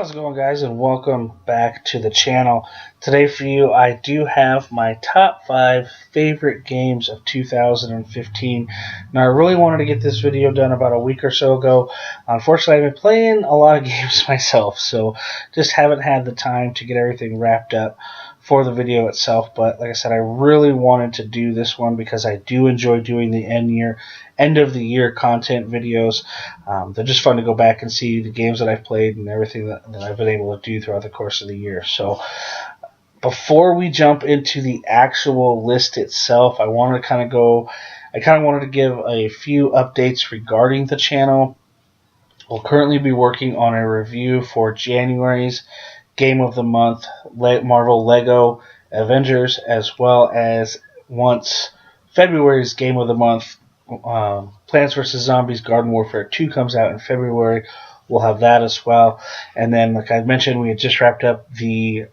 How's it going, guys, and welcome back to the channel. Today for you, I do have my top 5 favorite games of 2015. Now, I really wanted to get this video done about a week or so ago. Unfortunately, I've been playing a lot of games myself, so just haven't had the time to get everything wrapped up for the video itself. But like I said, I really wanted to do this one because I do enjoy doing the end of the year content videos. They're just fun to go back and see the games that I've played and everything that I've been able to do throughout the course of the year. So before we jump into the actual list itself, I wanted to give a few updates regarding the channel. We'll currently be working on a review for January's Game of the Month, Marvel Lego Avengers, as well as once February's Game of the Month, Plants vs. Zombies Garden Warfare 2 comes out in February. We'll have that as well. And then, like I mentioned, we had just wrapped up the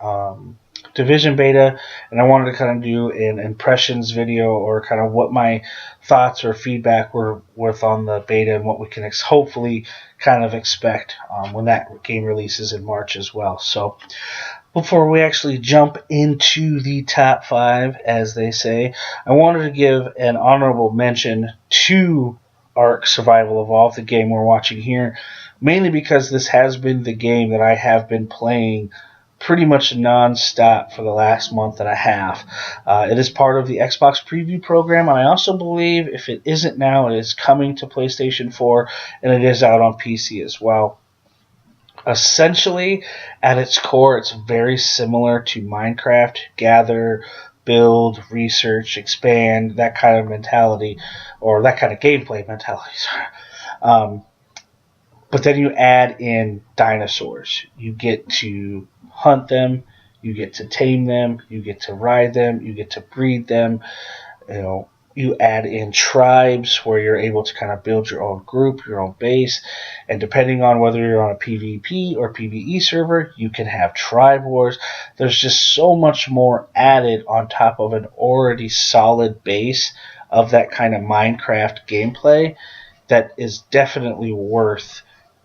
Division beta, and I wanted to kind of do an impressions video, or kind of what my thoughts or feedback were on the beta and what we can hopefully kind of expect when that game releases in March as well. So before we actually jump into the top 5, as they say, I wanted to give an honorable mention to Ark Survival Evolved, the game we're watching here, mainly because this has been the game that I have been playing pretty much non-stop for the last month and a half. It is part of the Xbox Preview program, and I also believe, if it isn't now, it is coming to PlayStation 4, and it is out on PC as well. Essentially, at its core, it's very similar to Minecraft: gather, build, research, expand, that kind of mentality, or that kind of gameplay mentality. But then you add in dinosaurs. You get to hunt them, you get to tame them, you get to ride them, you get to breed them. You add in tribes where you're able to kind of build your own group, your own base, and depending on whether you're on a PvP or PvE server, you can have tribe wars. There's just so much more added on top of an already solid base of that kind of Minecraft gameplay that is definitely worth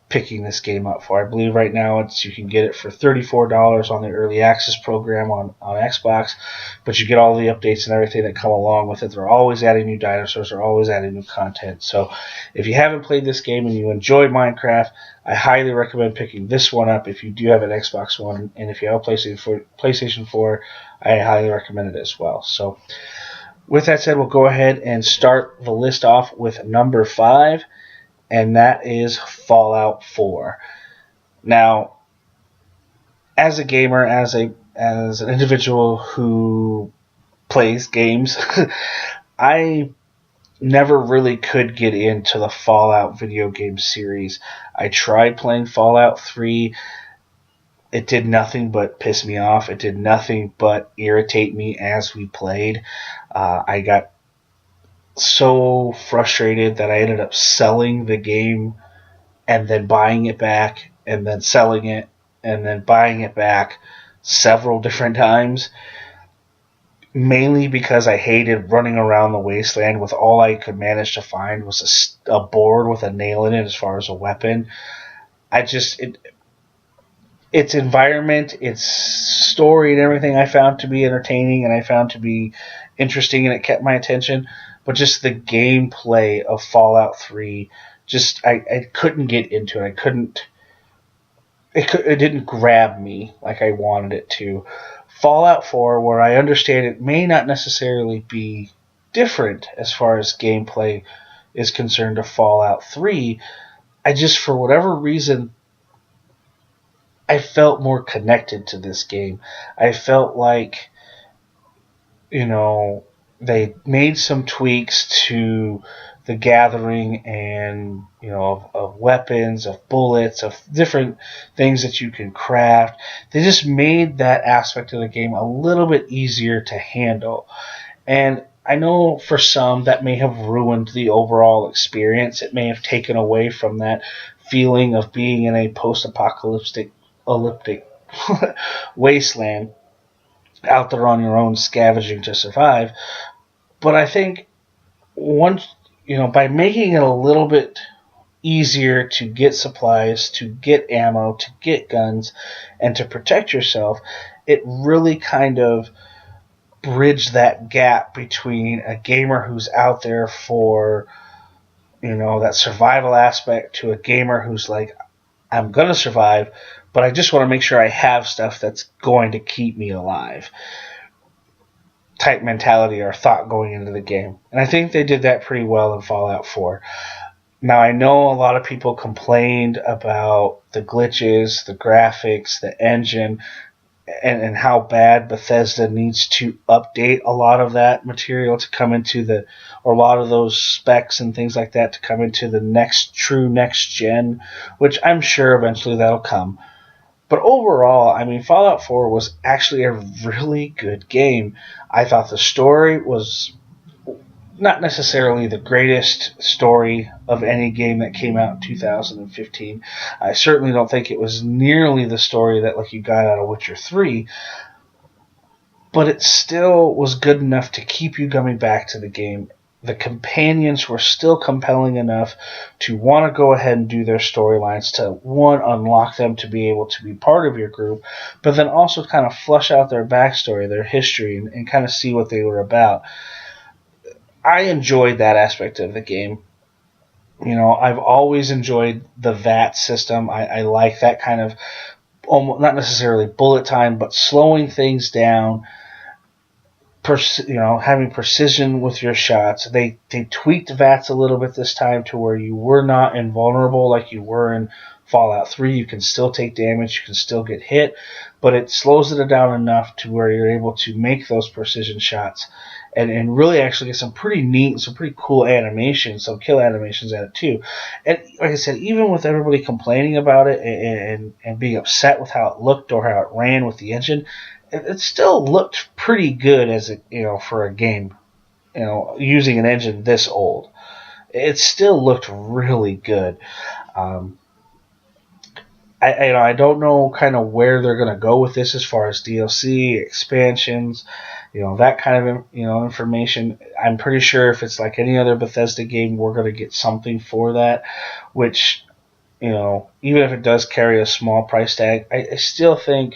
picking this game up for. I believe right now you can get it for $34 on the early access program on Xbox, but you get all the updates and everything that come along with it. They're always adding new dinosaurs, they're always adding new content. So if you haven't played this game and you enjoy Minecraft, I highly recommend picking this one up if you do have an Xbox One, and if you have a PlayStation 4, I highly recommend it as well. So with that said, we'll go ahead and start the list off with number 5, and that is Fallout 4. Now, as a gamer, as an individual who plays games, I never really could get into the Fallout video game series. I tried playing Fallout 3. It did nothing but piss me off. It did nothing but irritate me as we played. I got so frustrated that I ended up selling the game and then buying it back and then selling it and then buying it back several different times, mainly because I hated running around the wasteland with all I could manage to find was a board with a nail in it as far as a weapon. Its environment, its story and everything I found to be entertaining and I found to be interesting, and it kept my attention. But just the gameplay of Fallout 3, I couldn't get into it. It didn't grab me like I wanted it to. Fallout 4, where I understand it may not necessarily be different as far as gameplay is concerned to Fallout 3, for whatever reason, I felt more connected to this game. I felt like, they made some tweaks to the gathering and, of weapons, of bullets, of different things that you can craft. They just made that aspect of the game a little bit easier to handle. And I know for some that may have ruined the overall experience. It may have taken away from that feeling of being in a post-apocalyptic wasteland out there on your own scavenging to survive. But I think once, by making it a little bit easier to get supplies, to get ammo, to get guns, and to protect yourself, it really kind of bridged that gap between a gamer who's out there for, that survival aspect to a gamer who's like, I'm going to survive, but I just want to make sure I have stuff that's going to keep me alive type mentality or thought going into the game. And I think they did that pretty well in Fallout 4. Now, I know a lot of people complained about the glitches, the graphics, the engine, and how bad Bethesda needs to update a lot of that material to come into or a lot of those specs and things like that to come into the next gen, which I'm sure eventually that'll come. But overall, I mean, Fallout 4 was actually a really good game. I thought the story was not necessarily the greatest story of any game that came out in 2015. I certainly don't think it was nearly the story that you got out of Witcher 3, but it still was good enough to keep you coming back to the game. The companions were still compelling enough to want to go ahead and do their storylines to, one, unlock them to be able to be part of your group, but then also kind of flush out their backstory, their history, and kind of see what they were about. I enjoyed that aspect of the game. I've always enjoyed the VAT system. I like that kind of, almost, not necessarily bullet time, but slowing things down, having precision with your shots. They tweaked VATs a little bit this time to where you were not invulnerable like you were in Fallout 3. You can still take damage, you can still get hit, but it slows it down enough to where you're able to make those precision shots and really actually get some pretty neat, some pretty cool animations, some kill animations at it too. And like I said, even with everybody complaining about it and being upset with how it looked or how it ran with the engine, it still looked pretty good as for a game, using an engine this old. It still looked really good. I don't know kind of where they're going to go with this as far as DLC, expansions, that kind of information. I'm pretty sure if it's like any other Bethesda game, we're going to get something for that, which, even if it does carry a small price tag, I still think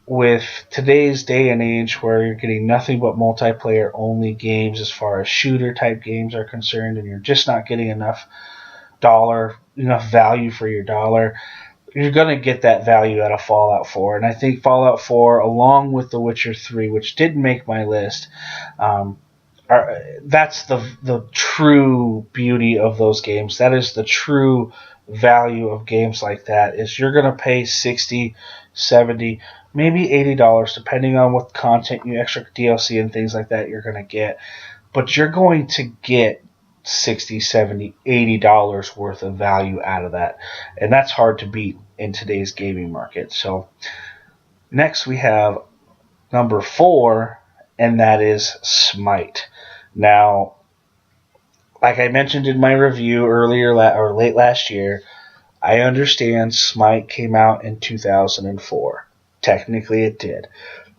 with today's day and age where you're getting nothing but multiplayer only games as far as shooter type games are concerned, and you're just not getting enough value for your dollar, you're going to get that value out of Fallout 4. And I think Fallout 4, along with The Witcher 3, which didn't make my list, that's the true beauty of those games. That is the true value of games like that, is you're going to pay $60, $70, maybe $80, depending on what content, extra DLC and things like that you're going to get. But you're going to get $60, $70, $80 worth of value out of that. And that's hard to beat in today's gaming market. So next we have number 4, and that is Smite. Now, like I mentioned in my review late last year, I understand Smite came out in 2004. Technically it did.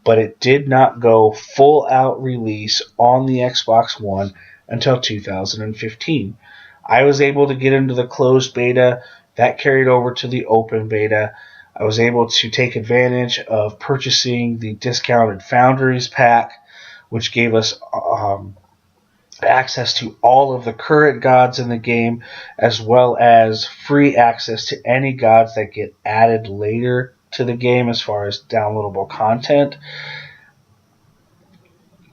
But it did not go full out release on the Xbox One until 2015. I was able to get into the closed beta. That carried over to the open beta. I was able to take advantage of purchasing the discounted Foundries pack, which gave us access to all of the current gods in the game, as well as free access to any gods that get added later to the game as far as downloadable content.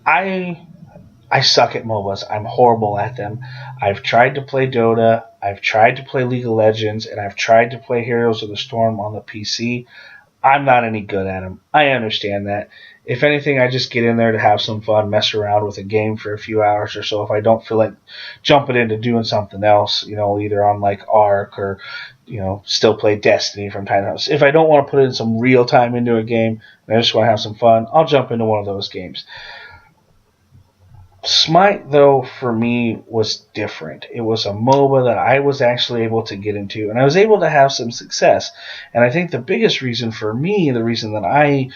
I suck at MOBAs. I'm horrible at them. I've tried to play Dota, I've tried to play League of Legends, and I've tried to play Heroes of the Storm on the PC. I'm not any good at them. I understand that. If anything, I just get in there to have some fun, mess around with a game for a few hours or so if I don't feel like jumping into doing something else, either on like Ark or, still play Destiny from time to time. If I don't want to put in some real time into a game and I just want to have some fun, I'll jump into one of those games. Smite, though, for me, was different. It was a MOBA that I was actually able to get into, and I was able to have some success. And I think the biggest reason for me, the reason that I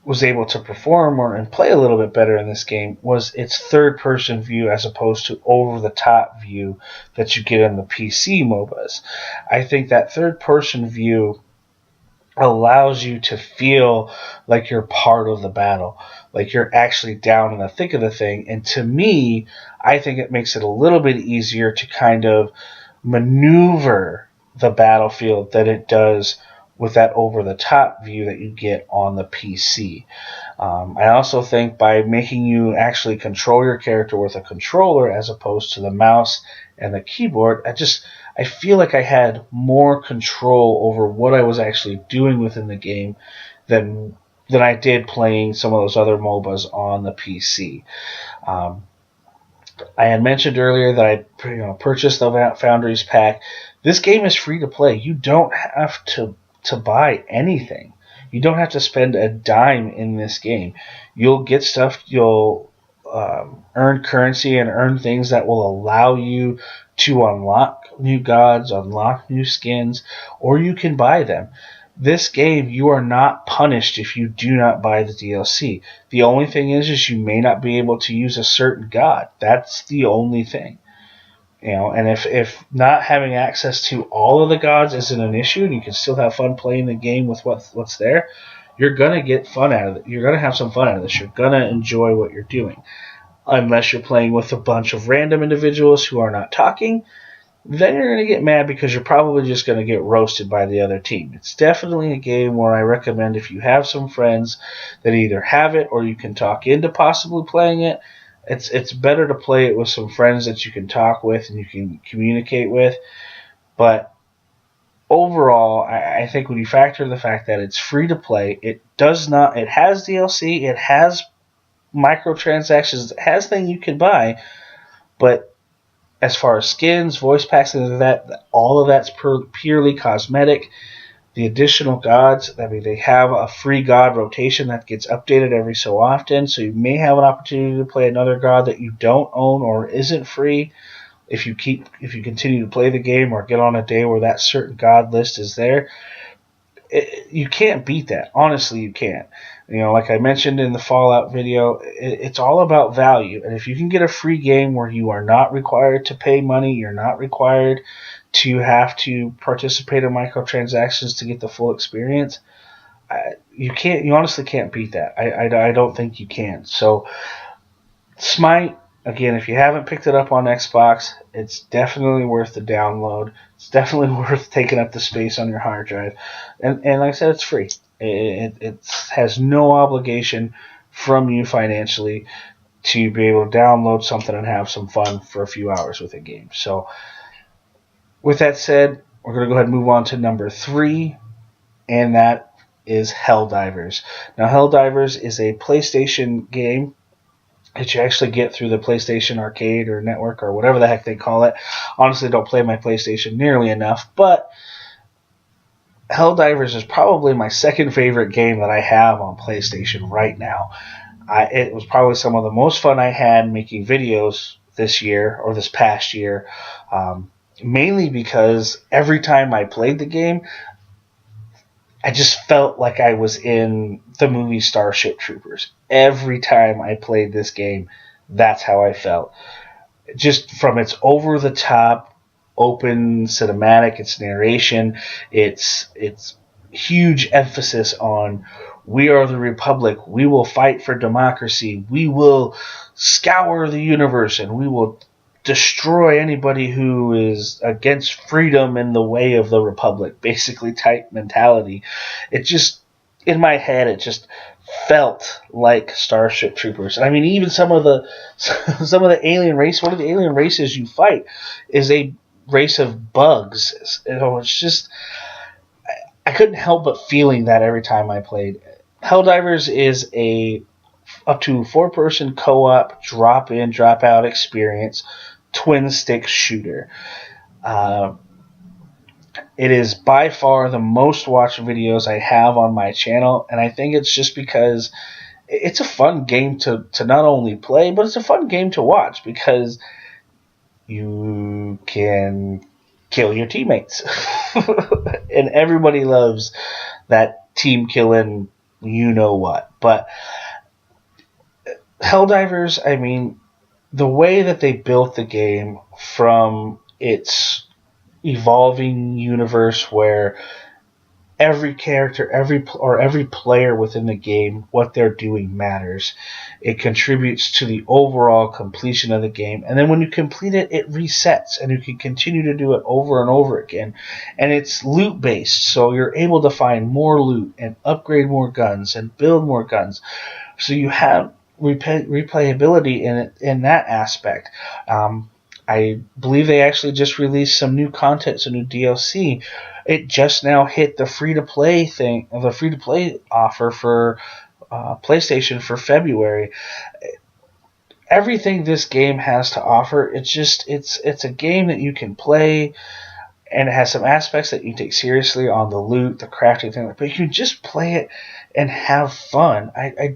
was able to perform and play a little bit better in this game was its third-person view as opposed to over-the-top view that you get in the PC MOBAs. I think that third-person view allows you to feel like you're part of the battle, like you're actually down in the thick of the thing. And to me, I think it makes it a little bit easier to kind of maneuver the battlefield than it does with that over-the-top view that you get on the PC. I also think by making you actually control your character with a controller as opposed to the mouse and the keyboard, I feel like I had more control over what I was actually doing within the game than I did playing some of those other MOBAs on the PC. I had mentioned earlier that I purchased the Foundries pack. This game is free to play. You don't have to buy anything. You don't have to spend a dime in this game. You'll get stuff. You'll earn currency and earn things that will allow you to unlock new gods, unlock new skins, or you can buy them. This game, you are not punished if you do not buy the DLC. The only thing is you may not be able to use a certain god. That's the only thing. And if not having access to all of the gods isn't an issue, and you can still have fun playing the game with what's there, you're gonna get fun out of it. You're gonna have some fun out of this. You're gonna enjoy what you're doing, unless you're playing with a bunch of random individuals who are not talking. Then you're gonna get mad because you're probably just gonna get roasted by the other team. It's definitely a game where I recommend if you have some friends that either have it or you can talk into possibly playing it. It's better to play it with some friends that you can talk with and you can communicate with. But overall, I think when you factor the fact that it's free to play, it has DLC, it has microtransactions, it has things you can buy, but as far as skins, voice packs, and that, all of that's purely cosmetic. The additional gods, they have a free god rotation that gets updated every so often, so you may have an opportunity to play another god that you don't own or isn't free if you continue to play the game or get on a day where that certain god list is there. You can't beat that. Honestly, you can't. Like I mentioned in the Fallout video, it's all about value. And if you can get a free game where you are not required to pay money, you're not required to have to participate in microtransactions to get the full experience, you honestly can't beat that. I don't think you can. So Smite, again, if you haven't picked it up on Xbox, it's definitely worth the download. It's definitely worth taking up the space on your hard drive. And like I said, it's free. It has no obligation from you financially to be able to download something and have some fun for a few hours with a game. So with that said, we're going to go ahead and move on to number 3, and that is Helldivers. Now, Helldivers is a PlayStation game that you actually get through the PlayStation Arcade or Network or whatever the heck they call it. Honestly, I don't play my PlayStation nearly enough, but Helldivers is probably my second favorite game that I have on PlayStation right now. It was probably some of the most fun I had making videos this year or this past year, mainly because every time I played the game, I just felt like I was in the movie Starship Troopers. Every time I played this game, that's how I felt. Just from its over-the-top, open cinematic, its narration, its huge emphasis on we are the Republic, we will fight for democracy, we will scour the universe, and we will destroy anybody who is against freedom in the way of the Republic, basically type mentality. It just, in my head, it just felt like Starship Troopers. I mean, even some of the alien race, one of the alien races you fight is a race of bugs. It's just, I couldn't help but feeling that every time I played. Helldivers is a up to 4-person co-op, drop-in, drop-out experience, twin-stick shooter. It is by far the most watched videos I have on my channel, and I think it's just because it's a fun game to not only play, but it's a fun game to watch because you can kill your teammates. And everybody loves that team killing you know what. But Helldivers, I mean, the way that they built the game from its evolving universe where every character, every player within the game, what they're doing matters. It contributes to the overall completion of the game. And then when you complete it, it resets and you can continue to do it over and over again. And it's loot based, so you're able to find more loot and upgrade more guns and build more guns. So you have replayability in that aspect. I believe they actually just released some new content, some new DLC. It just now hit the free-to-play offer for PlayStation for February. Everything this game has to offer, it's a game that you can play, and it has some aspects that you take seriously on the loot, the crafting thing, but you can just play it and have fun. I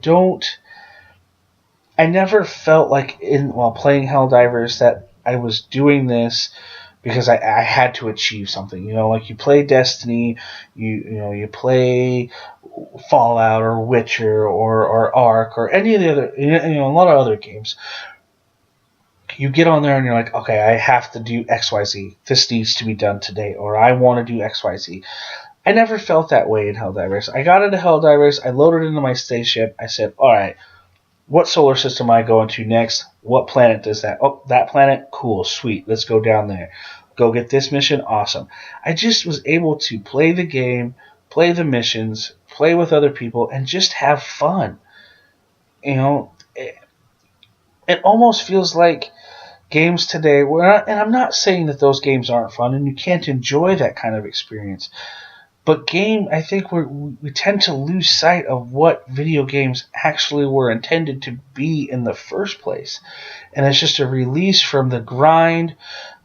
never felt like while playing Helldivers that I was doing this because I had to achieve something. You know, like you play Destiny, you play Fallout or Witcher or Ark or any of the other, a lot of other games. You get on there and you're like, okay, I have to do XYZ. This needs to be done today, or I want to do XYZ. I never felt that way in Helldivers. I got into Helldivers, I loaded into my spaceship, I said, alright, what solar system am I going to next? What planet does that? Oh, that planet? Cool, sweet. Let's go down there. Go get this mission? Awesome. I just was able to play the game, play the missions, play with other people, and just have fun. You know, it almost feels like games today, and I'm not saying that those games aren't fun and you can't enjoy that kind of experience. But I think we tend to lose sight of what video games actually were intended to be in the first place. And it's just a release from the grind,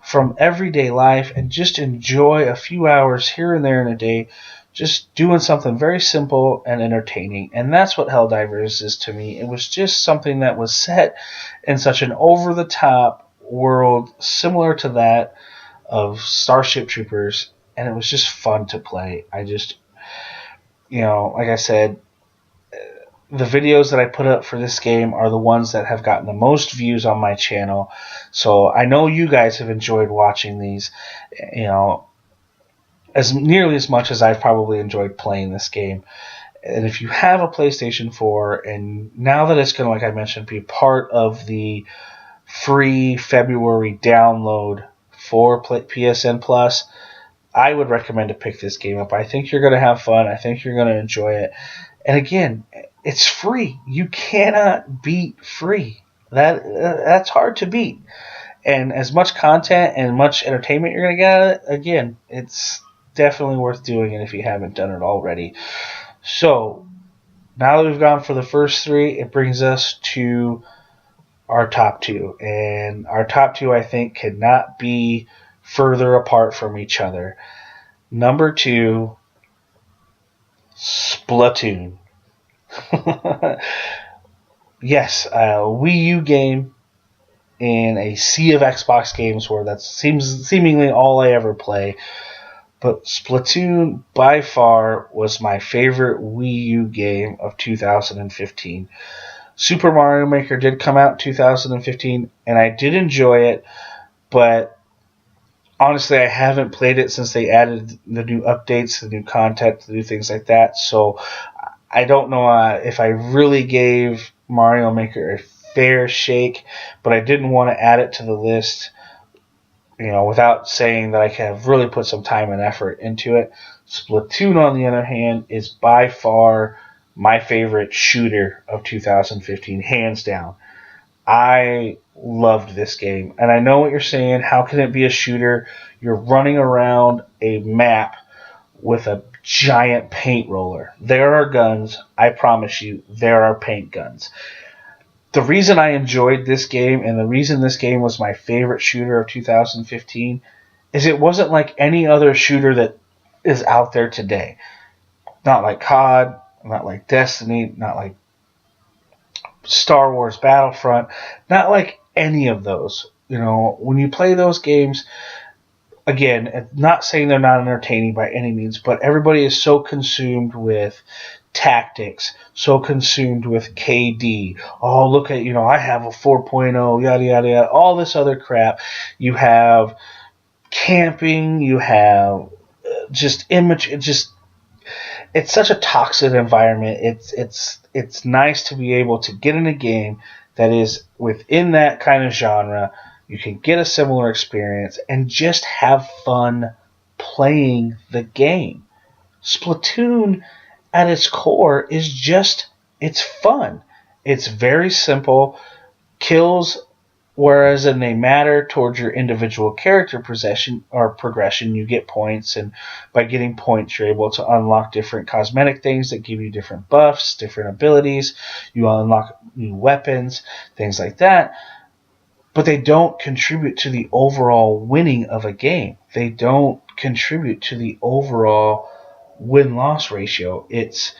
from everyday life, and just enjoy a few hours here and there in a day, just doing something very simple and entertaining. And that's what Helldivers is to me. It was just something that was set in such an over-the-top world, similar to that of Starship Troopers, and it was just fun to play. I just, like I said, the videos that I put up for this game are the ones that have gotten the most views on my channel. So I know you guys have enjoyed watching these, as nearly as much as I've probably enjoyed playing this game. And if you have a PlayStation 4, and now that it's going to, like I mentioned, be part of the free February download for PSN Plus, I would recommend to pick this game up. I think you're going to have fun. I think you're going to enjoy it. And again, it's free. You cannot beat free. That's hard to beat. And as much content and much entertainment you're going to get out of it, again, it's definitely worth doing it if you haven't done it already. So, now that we've gone for the first three, it brings us to our top two. And our top two, I think, cannot be further apart from each other. Number 2, Splatoon. Yes, a Wii U game in a sea of Xbox games where that's seemingly all I ever play. But Splatoon, by far, was my favorite Wii U game of 2015. Super Mario Maker did come out in 2015, and I did enjoy it, but honestly, I haven't played it since they added the new updates, the new content, the new things like that. So I don't know if I really gave Mario Maker a fair shake, but I didn't want to add it to the list, without saying that I have really put some time and effort into it. Splatoon, on the other hand, is by far my favorite shooter of 2015, hands down. I loved this game. And I know what you're saying. How can it be a shooter? You're running around a map with a giant paint roller. There are guns. I promise you, there are paint guns. The reason I enjoyed this game and the reason this game was my favorite shooter of 2015 is it wasn't like any other shooter that is out there today. Not like COD, not like Destiny, not like Star Wars Battlefront, not like any of those. When you play those games, again, not saying they're not entertaining by any means, but everybody is so consumed with tactics, so consumed with KD. Oh, look at, I have a 4.0, yada, yada, yada, all this other crap. You have camping, you have just image, it's such a toxic environment. It's nice to be able to get in a game that is within that kind of genre. You can get a similar experience and just have fun playing the game. Splatoon at its core is it's fun. It's very simple. Kills, whereas they matter towards your individual character possession or progression. You get points, and by getting points, you're able to unlock different cosmetic things that give you different buffs, different abilities. You unlock new weapons, things like that. But they don't contribute to the overall winning of a game. They don't contribute to the overall win-loss ratio. It's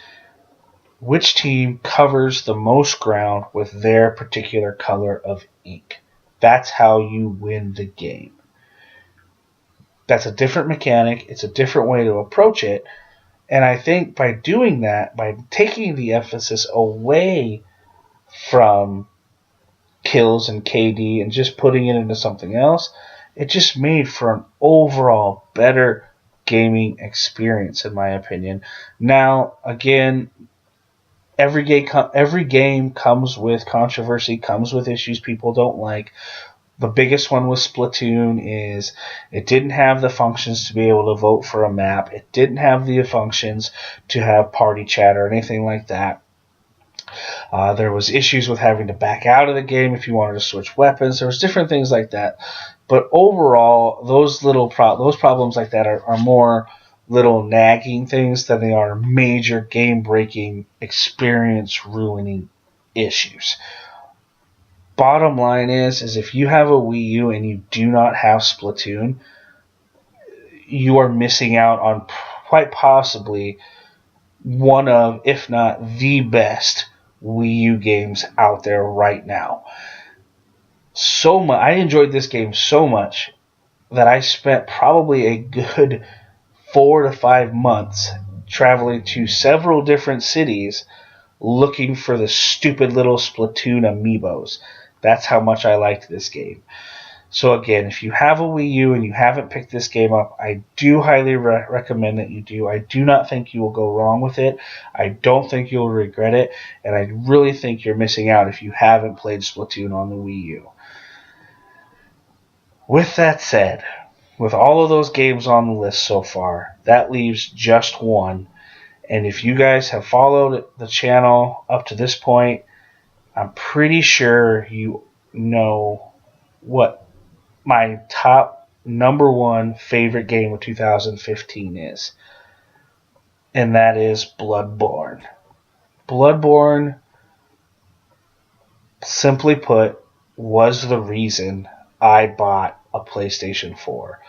which team covers the most ground with their particular color of ink. That's how you win the game. That's a different mechanic. It's a different way to approach it. And I think by doing that, by taking the emphasis away from kills and KD and just putting it into something else, it just made for an overall better gaming experience, in my opinion. Now, again, every game comes with controversy, comes with issues people don't like. The biggest one with Splatoon is it didn't have the functions to be able to vote for a map. It didn't have the functions to have party chat or anything like that. There was issues with having to back out of the game if you wanted to switch weapons. There was different things like that. But overall, those problems like that are more little nagging things than they are major game-breaking, experience-ruining issues. Bottom line is if you have a Wii U and you do not have Splatoon, you are missing out on quite possibly one of, if not the best Wii U games out there right now. I enjoyed this game so much that I spent probably a good 4 to 5 months traveling to several different cities looking for the stupid little Splatoon amiibos. That's how much I liked this game. So again, if you have a Wii U and you haven't picked this game up, I do highly recommend that you do. I do not think you will go wrong with it. I don't think you'll regret it. And I really think you're missing out if you haven't played Splatoon on the Wii U. With that said, with all of those games on the list so far, that leaves just one. And if you guys have followed the channel up to this point, I'm pretty sure you know what my top number one favorite game of 2015 is. And that is Bloodborne. Bloodborne, simply put, was the reason I bought a PlayStation 4.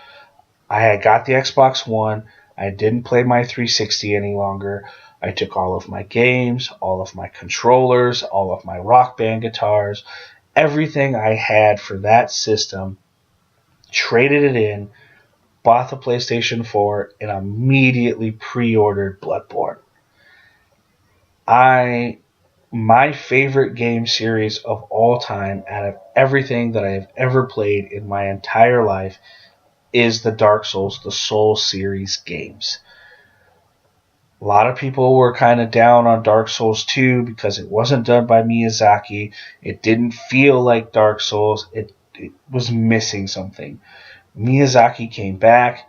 I had got the Xbox One. I didn't play my 360 any longer. I took all of my games, all of my controllers, all of my Rock Band guitars, everything I had for that system, traded it in, bought the PlayStation 4, and immediately pre-ordered Bloodborne. My favorite game series of all time, out of everything that I have ever played in my entire life, is the Dark Souls, the Soul series games. A lot of people were kind of down on Dark Souls 2 because it wasn't done by Miyazaki. It didn't feel like Dark Souls. It was missing something. Miyazaki came back,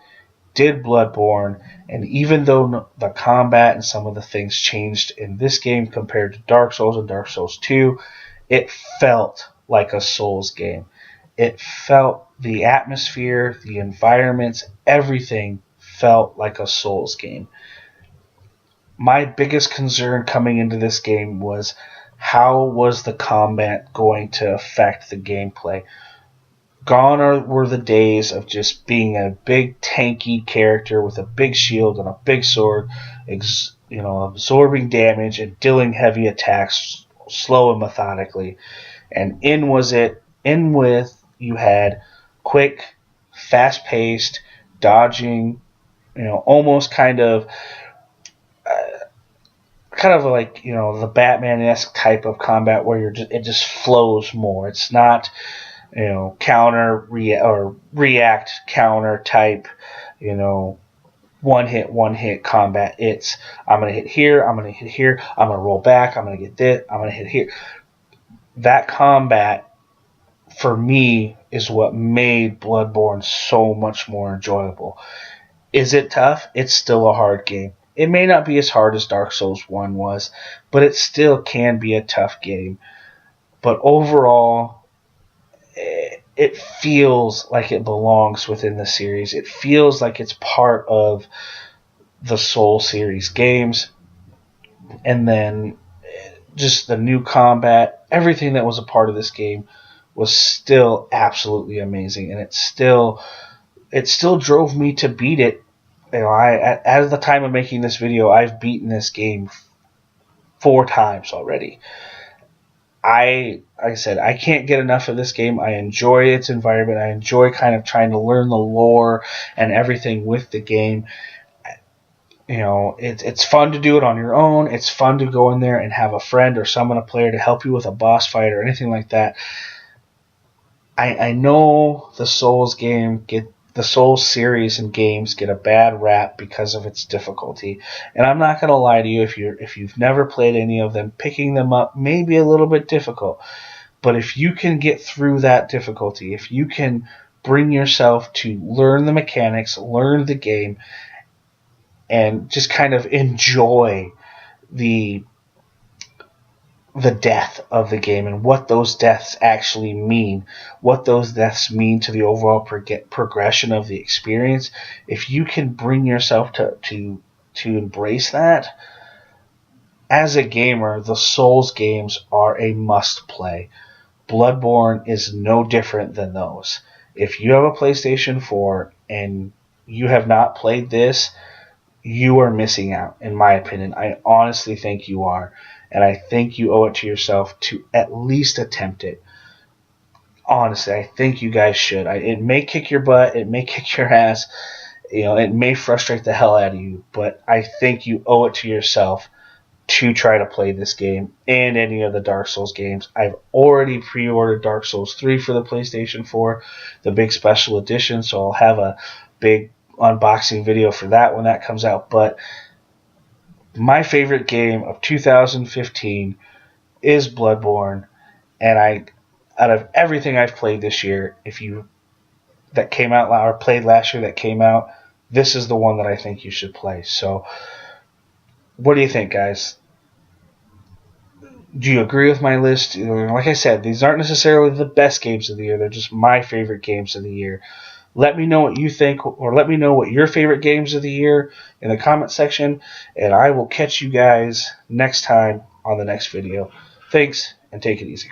did Bloodborne, and even though the combat and some of the things changed in this game compared to Dark Souls and Dark Souls 2, it felt like a Souls game. It felt, the atmosphere, the environments, everything felt like a Souls game. My biggest concern coming into this game was how was the combat going to affect the gameplay. Gone were the days of just being a big tanky character with a big shield and a big sword, absorbing damage and dealing heavy attacks slow and methodically. And in with you had quick, fast-paced, dodging, almost kind of kind of like, you know, the Batman-esque type of combat where it just flows more. It's not, you know, react counter type, you know, one hit combat. It's, I'm gonna hit here, I'm gonna hit here, I'm gonna roll back, I'm gonna get this, I'm gonna hit here. That combat, for me, is what made Bloodborne so much more enjoyable. Is it tough? It's still a hard game. It may not be as hard as Dark Souls 1 was, but it still can be a tough game. But overall, it feels like it belongs within the series. It feels like it's part of the Soul series games. And then just the new combat, everything that was a part of this game was still absolutely amazing. And it still drove me to beat it. You know, at the time of making this video, I've beaten this game 4 times already. Like I said, I can't get enough of this game. I enjoy its environment. I enjoy kind of trying to learn the lore and everything with the game. You know, it's fun to do it on your own. It's fun to go in there and have a friend or someone, a player, to help you with a boss fight or anything like that. I know the Souls series and games get a bad rap because of its difficulty, and I'm not going to lie to you. If you've never played any of them, picking them up may be a little bit difficult, but if you can get through that difficulty, if you can bring yourself to learn the mechanics, learn the game, and just kind of enjoy the death of the game and what those deaths actually mean, what those deaths mean to the overall progression of the experience. If you can bring yourself to embrace that, as a gamer, the Souls games are a must play. Bloodborne is no different than those. If you have a PlayStation 4 and you have not played this, you are missing out, in my opinion. I honestly think you are. And I think you owe it to yourself to at least attempt it. Honestly, I think you guys should. It may kick your butt. It may kick your ass. You know, it may frustrate the hell out of you. But I think you owe it to yourself to try to play this game and any of the Dark Souls games. I've already pre-ordered Dark Souls 3 for the PlayStation 4, the big special edition. So I'll have a big unboxing video for that when that comes out. But my favorite game of 2015 is Bloodborne, and out of everything I've played this year, that came out or played last year that came out, this is the one that I think you should play. So, what do you think, guys? Do you agree with my list? Like I said, these aren't necessarily the best games of the year. They're just my favorite games of the year. Let me know what you think, or let me know what your favorite games of the year in the comment section, and I will catch you guys next time on the next video. Thanks, and take it easy.